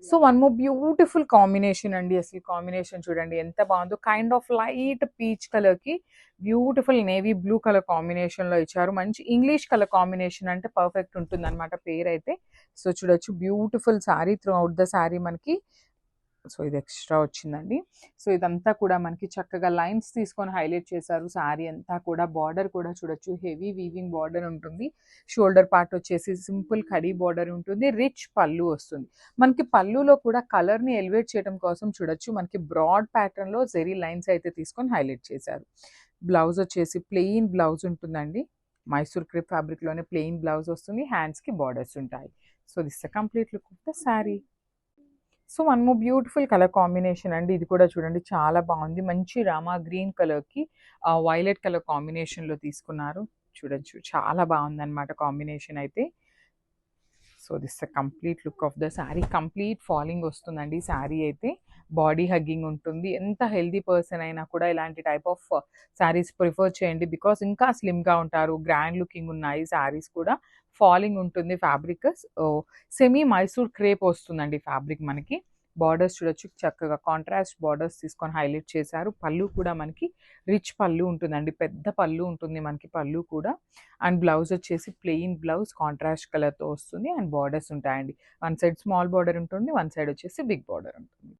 So one more beautiful combination అండి. అసలు combination చూడండి ఎంత బాగుందో. కైండ్ ఆఫ్ లైట్ పీచ్ కలర్‌కి బ్యూటిఫుల్ నేవీ బ్లూ కలర్ కాంబినేషన్‌లో ఇచ్చారు. మంచి ఇంగ్లీష్ కలర్ కాంబినేషన్ అంటే పర్ఫెక్ట్ ఉంటుందన్నమాట పేరైతే. సో చూడొచ్చు beautiful sari through out the sari మనకి సో ఇది ఎక్స్ట్రా వచ్చిందండి. సో ఇదంతా కూడా మనకి చక్కగా లైన్స్ తీసుకొని హైలైట్ చేశారు. శారీ అంతా కూడా బార్డర్ కూడా చూడొచ్చు హెవీ వీవింగ్ బార్డర్ ఉంటుంది. షోల్డర్ పార్ట్ వచ్చేసి సింపుల్ కడీ బార్డర్ ఉంటుంది. రిచ్ పళ్ళు వస్తుంది. మనకి పళ్ళులో కూడా కలర్‌ని ఎలివేట్ చేయడం కోసం చూడొచ్చు మనకి బ్రాడ్ ప్యాటర్న్‌లో జెరీ లైన్స్ అయితే తీసుకొని హైలైట్ చేశారు. బ్లౌజ్ వచ్చేసి ప్లెయిన్ బ్లౌజ్ ఉంటుందండి. మైసూర్ క్రేప్ ఫ్యాబ్రిక్‌లోనే ప్లెయిన్ బ్లౌజ్ వస్తుంది. హ్యాండ్స్‌కి బార్డర్స్ ఉంటాయి. So this the complete look of the sari. So one more beautiful colour combination అండి. ఇది కూడా చూడండి చాలా బాగుంది. మంచి రామా గ్రీన్ కలర్‌కి వైలెట్ కలర్ కాంబినేషన్‌లో తీసుకున్నారు. చూడొచ్చు చాలా బాగుందన్నమాట కాంబినేషన్ అయితే. So this the complete look of the sari. Complete falling వస్తుందండి శారీ అయితే. బాడీ హగ్గింగ్ ఉంటుంది. ఎంత హెల్తీ పర్సన్ అయినా కూడా ఇలాంటి టైప్ ఆఫ్ శారీస్ ప్రిఫర్ చేయండి. బికాస్ ఇంకా స్లిమ్‌గా ఉంటారు. గ్రాండ్ లుకింగ్ ఉన్నాయి శారీస్ కూడా. ఫాలింగ్ ఉంటుంది ఫ్యాబ్రిక్. సెమీ మైసూర్ క్రేప్ వస్తుందండి ఫ్యాబ్రిక్ మనకి. బార్డర్స్ చూడొచ్చు చక్కగా కాంట్రాస్ట్ బార్డర్స్ తీసుకొని హైలైట్ చేశారు. పళ్ళు కూడా మనకి రిచ్ పళ్ళు ఉంటుందండి. పెద్ద పళ్ళు ఉంటుంది మనకి పళ్ళు కూడా. అండ్ బ్లౌజ్ వచ్చేసి ప్లెయిన్ బ్లౌజ్ కాంట్రాస్ట్ కలర్‌తో వస్తుంది. అండ్ బార్డర్స్ ఉంటాయండి. వన్ సైడ్ స్మాల్ బార్డర్ ఉంటుంది. వన్ సైడ్ వచ్చేసి బిగ్ బార్డర్ ఉంటుంది.